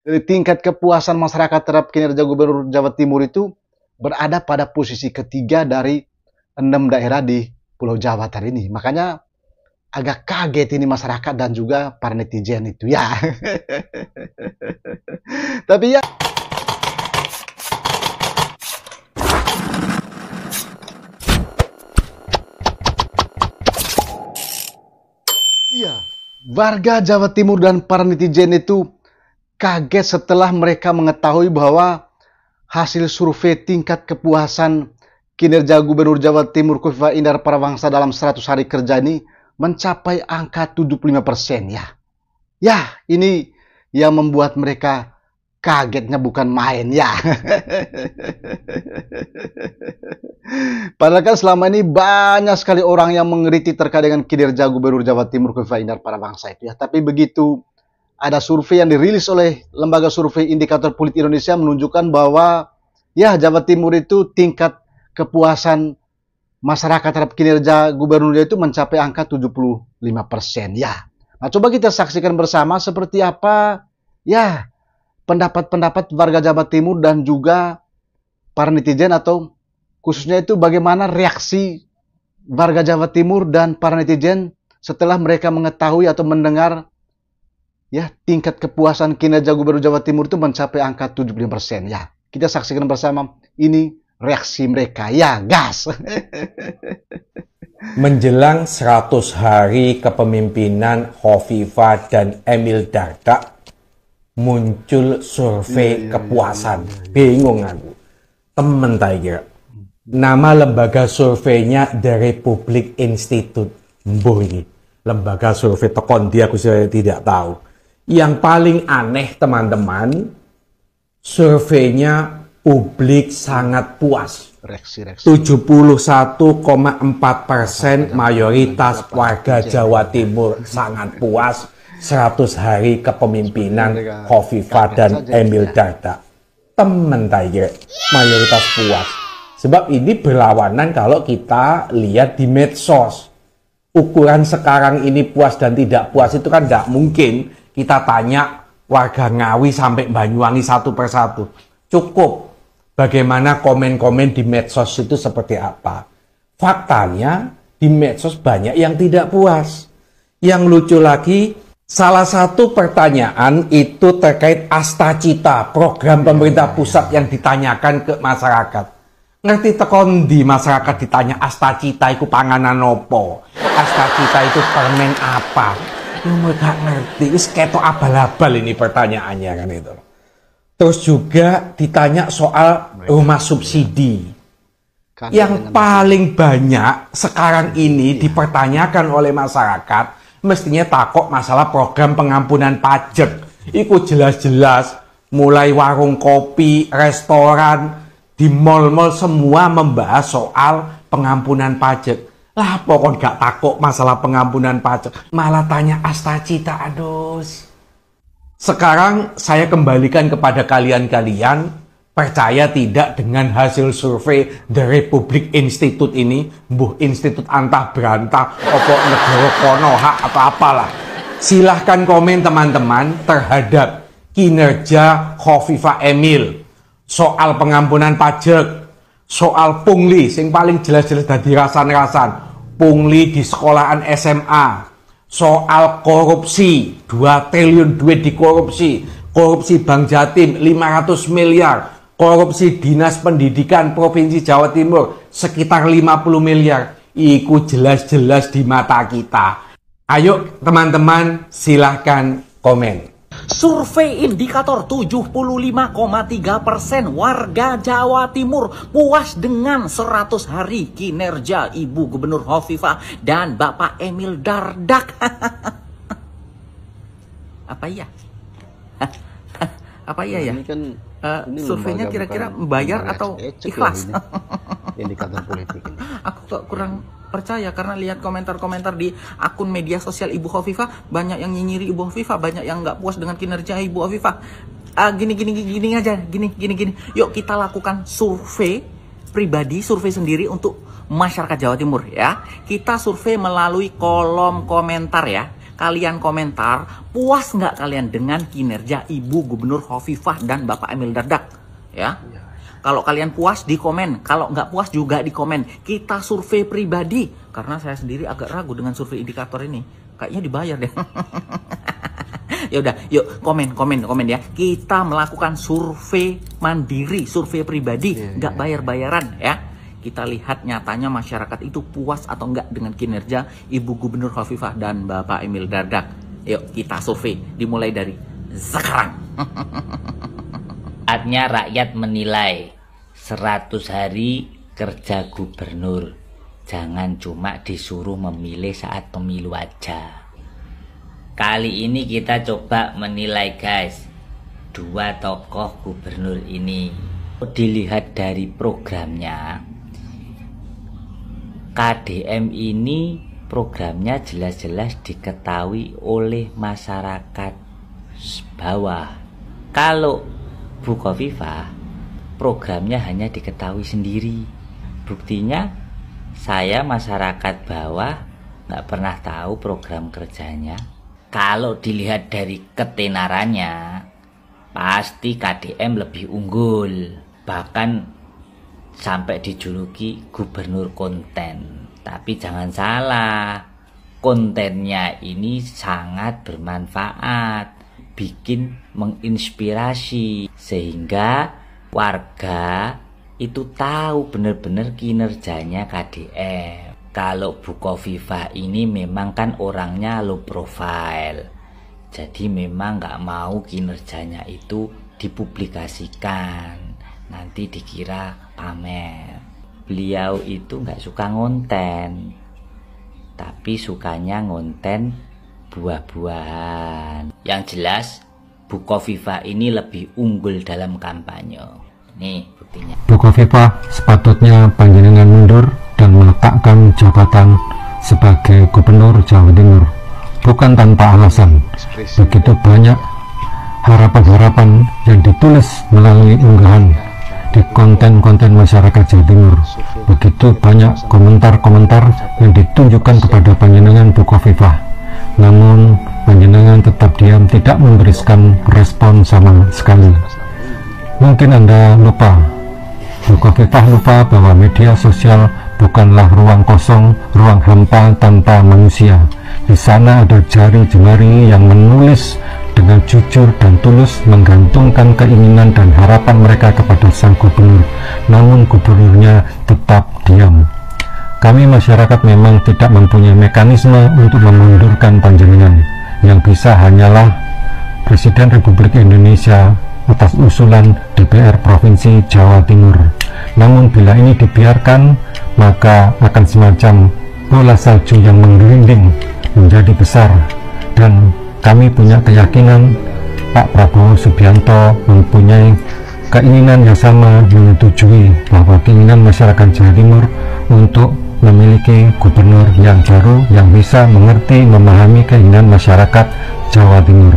Jadi tingkat kepuasan masyarakat terhadap kinerja Gubernur Jawa Timur itu berada pada posisi ketiga dari 6 daerah di Pulau Jawa tadi ini. Makanya agak kaget ini masyarakat dan juga para netizen itu ya. Tapi ya, warga Jawa Timur dan para netizen itu kaget setelah mereka mengetahui bahwa hasil survei tingkat kepuasan kinerja Gubernur Jawa Timur Kofifa Indar Parawangsa dalam 100 hari kerja ini mencapai angka 75% ya. Ya, ini yang membuat mereka kagetnya bukan main ya. Padahal kan selama ini banyak sekali orang yang mengkritik terkait dengan kinerja Gubernur Jawa Timur Kofifa Indar Parawangsa itu ya. Tapi begitu ada survei yang dirilis oleh Lembaga Survei Indikator Politik Indonesia menunjukkan bahwa ya Jawa Timur itu tingkat kepuasan masyarakat terhadap kinerja gubernurnya itu mencapai angka 75% ya. Nah, coba kita saksikan bersama seperti apa ya pendapat-pendapat warga Jawa Timur dan juga para netizen, atau khususnya itu bagaimana reaksi warga Jawa Timur dan para netizen setelah mereka mengetahui atau mendengar ya tingkat kepuasan kinerja Gubernur Jawa Timur itu mencapai angka 75% ya. Kita saksikan bersama ini reaksi mereka ya, gas. Menjelang 100 hari kepemimpinan Khofifa dan Emil Dardak, muncul survei kepuasan. Bingung aku. Temen Tiger. Nama lembaga surveinya The Republic Institute. Mbuh ini. Lembaga survei tekon dia aku tidak tahu. Yang paling aneh teman-teman, surveinya publik sangat puas. 71,4% mayoritas warga Jawa Timur sangat puas 100 hari kepemimpinan Khofifa dan Emil Dardak. Temen Tiger, mayoritas puas. Sebab ini berlawanan kalau kita lihat di medsos. Ukuran sekarang ini puas dan tidak puas itu kan tidak mungkin kita tanya warga Ngawi sampai Banyuwangi satu persatu. Cukup bagaimana komen-komen di medsos itu seperti apa. Faktanya di medsos banyak yang tidak puas. Yang lucu lagi, salah satu pertanyaan itu terkait Astacita, program pemerintah pusat yang ditanyakan ke masyarakat. Ngerti tekon di masyarakat ditanya Astacita itu panganan opo, Astacita itu permen apa. Mereka ngerti, wis ketok abal-abal ini pertanyaannya kan itu. Terus juga ditanya soal rumah subsidi. Yang paling banyak sekarang ini dipertanyakan oleh masyarakat, mestinya takut masalah program pengampunan pajak. Iku jelas-jelas mulai warung kopi, restoran, di mal-mal semua membahas soal pengampunan pajak. Lah pokoknya gak takut masalah pengampunan pajak, malah tanya Astacita, aduh. Sekarang saya kembalikan kepada kalian-kalian, percaya tidak dengan hasil survei The Republic Institute ini, mbuh institut antah berantah, opo negara konoha atau apalah. Silahkan komen teman-teman terhadap kinerja Khofifa Emil, soal pengampunan pajak, soal pungli, yang paling jelas-jelas dari rasan-rasan, pungli di sekolahan SMA, soal korupsi, 2 triliun duit dikorupsi, korupsi Bank Jatim 500 miliar, korupsi Dinas Pendidikan Provinsi Jawa Timur sekitar 50 miliar. Iku jelas-jelas di mata kita. Ayo teman-teman silahkan komen. Survei indikator 75,3% warga Jawa Timur puas dengan 100 hari kinerja Ibu Gubernur Khofifa dan Bapak Emil Dardak. Apa iya? Apa iya ya? Ini kan surveinya kira-kira bayar atau ikhlas? Indikator politik ini. Aku kok kurang percaya karena lihat komentar-komentar di akun media sosial Ibu Khofifa, banyak yang nyinyiri Ibu Khofifa, banyak yang nggak puas dengan kinerja Ibu Khofifa. Gini aja, gini. Yuk kita lakukan survei pribadi, survei sendiri untuk masyarakat Jawa Timur ya. Kita survei melalui kolom komentar ya. kalian komentar, puas nggak kalian dengan kinerja Ibu Gubernur Khofifah dan Bapak Emil Dardak? Ya. Kalau kalian puas di komen, kalau nggak puas juga di komen. Kita survei pribadi, karena saya sendiri agak ragu dengan survei indikator ini. Kayaknya dibayar deh. Ya udah, yuk komen ya. Kita melakukan survei mandiri, survei pribadi, nggak bayar-bayaran ya. Kita lihat nyatanya masyarakat itu puas atau enggak dengan kinerja Ibu Gubernur Khofifah dan Bapak Emil Dardak. Yuk kita survei, dimulai dari sekarang. Saatnya rakyat menilai 100 hari kerja gubernur. Jangan cuma disuruh memilih saat pemilu aja. Kali ini kita coba menilai guys, 2 tokoh gubernur ini. Dilihat dari programnya, KDM ini programnya jelas-jelas diketahui oleh masyarakat bawah. Kalau Bu Khofifah programnya hanya diketahui sendiri. Buktinya saya masyarakat bawah nggak pernah tahu program kerjanya. Kalau dilihat dari ketenarannya, pasti KDM lebih unggul. Bahkan sampai dijuluki gubernur konten. Tapi jangan salah, kontennya ini sangat bermanfaat, bikin menginspirasi, sehingga warga itu tahu benar-benar kinerjanya KDM. Kalau Bu Khofifah ini memang kan orangnya low profile, jadi memang nggak mau kinerjanya itu dipublikasikan, nanti dikira pamer. Beliau itu nggak suka ngonten, tapi sukanya ngonten buah-buahan. Yang jelas Bu Khofifah ini lebih unggul dalam kampanye. Nih buktinya. Bu Khofifah sepatutnya panjenengan mundur dan meletakkan jabatan sebagai Gubernur Jawa Timur. Bukan tanpa alasan. Begitu banyak harapan-harapan yang ditulis melalui unggahan di konten-konten masyarakat Jawa Timur. Begitu banyak komentar-komentar yang ditunjukkan kepada panjenengan Bu Khofifah. Namun panjenengan tetap diam, tidak memberikan respon sama sekali. Mungkin Anda lupa, Bu Khofifah lupa bahwa media sosial bukanlah ruang kosong, ruang hampa tanpa manusia. Di sana ada jari jemari yang menulis dengan jujur dan tulus, menggantungkan keinginan dan harapan mereka kepada sang gubernur. Namun gubernurnya tetap diam. Kami masyarakat memang tidak mempunyai mekanisme untuk memundurkan panjenengan. Yang bisa hanyalah Presiden Republik Indonesia atas usulan DPR Provinsi Jawa Timur. Namun bila ini dibiarkan, maka akan semacam bola salju yang menggelinding menjadi besar. Dan kami punya keyakinan Pak Prabowo Subianto mempunyai keinginan yang sama, menyetujui bahwa keinginan masyarakat Jawa Timur untuk memiliki gubernur yang baru yang bisa mengerti, memahami keinginan masyarakat Jawa Timur.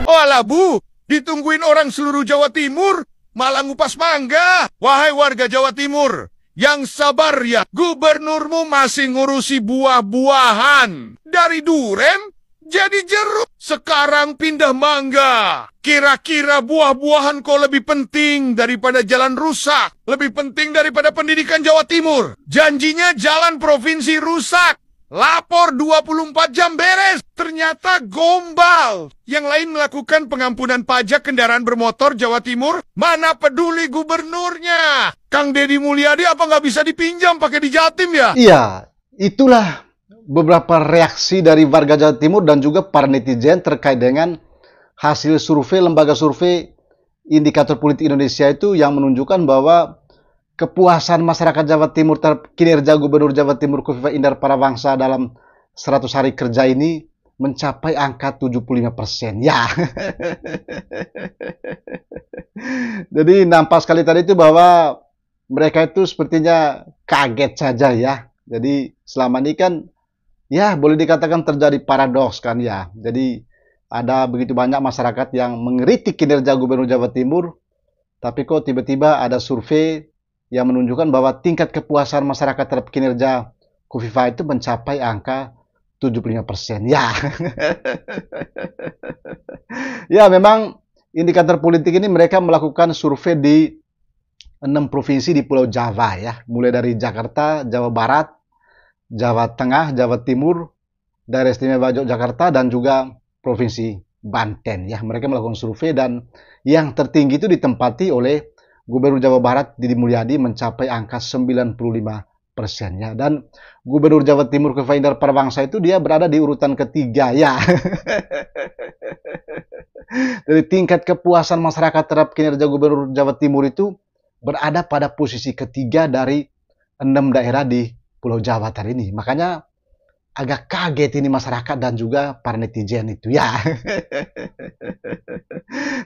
Oh alah Bu, ditungguin orang seluruh Jawa Timur, malah ngupas mangga. Wahai warga Jawa Timur, yang sabar ya, gubernurmu masih ngurusi buah-buahan. Dari duren jadi jeruk, sekarang pindah mangga. Kira-kira buah-buahan kok lebih penting daripada jalan rusak? Lebih penting daripada pendidikan Jawa Timur? Janjinya jalan provinsi rusak, lapor 24 jam beres. Ternyata gombal. Yang lain melakukan pengampunan pajak kendaraan bermotor Jawa Timur, mana peduli gubernurnya. Kang Deddy Mulyadi apa nggak bisa dipinjam pakai di Jatim ya? Iya, itulah beberapa reaksi dari warga Jawa Timur dan juga para netizen terkait dengan hasil survei lembaga survei indikator politik Indonesia itu yang menunjukkan bahwa kepuasan masyarakat Jawa Timur terhadap kinerja Gubernur Jawa Timur Khofifah Indar Parawangsa dalam 100 hari kerja ini mencapai angka 75%. Ya. Jadi nampak sekali tadi itu bahwa mereka itu sepertinya kaget saja ya. Jadi selama ini kan ya boleh dikatakan terjadi paradoks kan ya. Jadi ada begitu banyak masyarakat yang mengkritik kinerja Gubernur Jawa Timur, tapi kok tiba-tiba ada survei yang menunjukkan bahwa tingkat kepuasan masyarakat terhadap kinerja Khofifah itu mencapai angka 75%. Ya. Ya, memang indikator politik ini mereka melakukan survei di 6 provinsi di Pulau Jawa ya, mulai dari Jakarta, Jawa Barat, Jawa Tengah, Jawa Timur, Daerah Istimewa Yogyakarta, dan juga Provinsi Banten ya. Mereka melakukan survei dan yang tertinggi itu ditempati oleh Gubernur Jawa Barat Didi Mulyadi mencapai angka 95% ya. Dan Gubernur Jawa Timur Kofifa Indar Parawansa itu dia berada di urutan ketiga ya. Dari tingkat kepuasan masyarakat terhadap kinerja Gubernur Jawa Timur itu berada pada posisi ketiga dari 6 daerah di Pulau Jawa tadi ini. Makanya agak kaget ini masyarakat dan juga para netizen itu ya.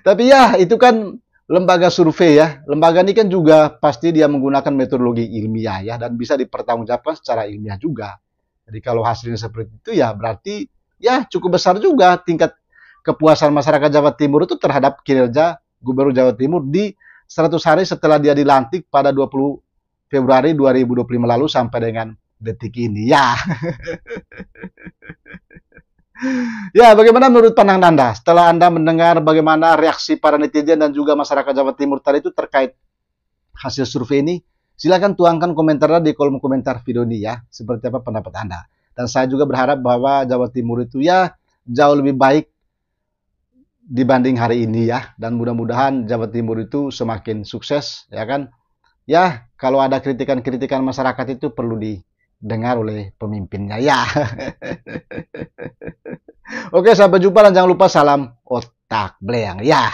Tapi ya itu kan lembaga survei ya. Lembaga ini kan juga pasti dia menggunakan metodologi ilmiah ya, dan bisa dipertanggungjawabkan secara ilmiah juga. Jadi kalau hasilnya seperti itu ya berarti ya cukup besar juga tingkat kepuasan masyarakat Jawa Timur itu terhadap kinerja Gubernur Jawa Timur di 100 hari setelah dia dilantik pada 20 Februari 2025 lalu sampai dengan detik ini ya. Ya, bagaimana menurut pandangan Anda setelah Anda mendengar bagaimana reaksi para netizen dan juga masyarakat Jawa Timur tadi itu terkait hasil survei ini? Silakan tuangkan komentarnya di kolom komentar video ini ya. Seperti apa pendapat Anda? Dan saya juga berharap bahwa Jawa Timur itu ya jauh lebih baik dibanding hari ini ya, dan mudah-mudahan Jawa Timur itu semakin sukses ya kan. Ya, kalau ada kritikan-kritikan masyarakat itu perlu didengar oleh pemimpinnya ya. Oke, sampai jumpa dan jangan lupa salam otak bleang ya.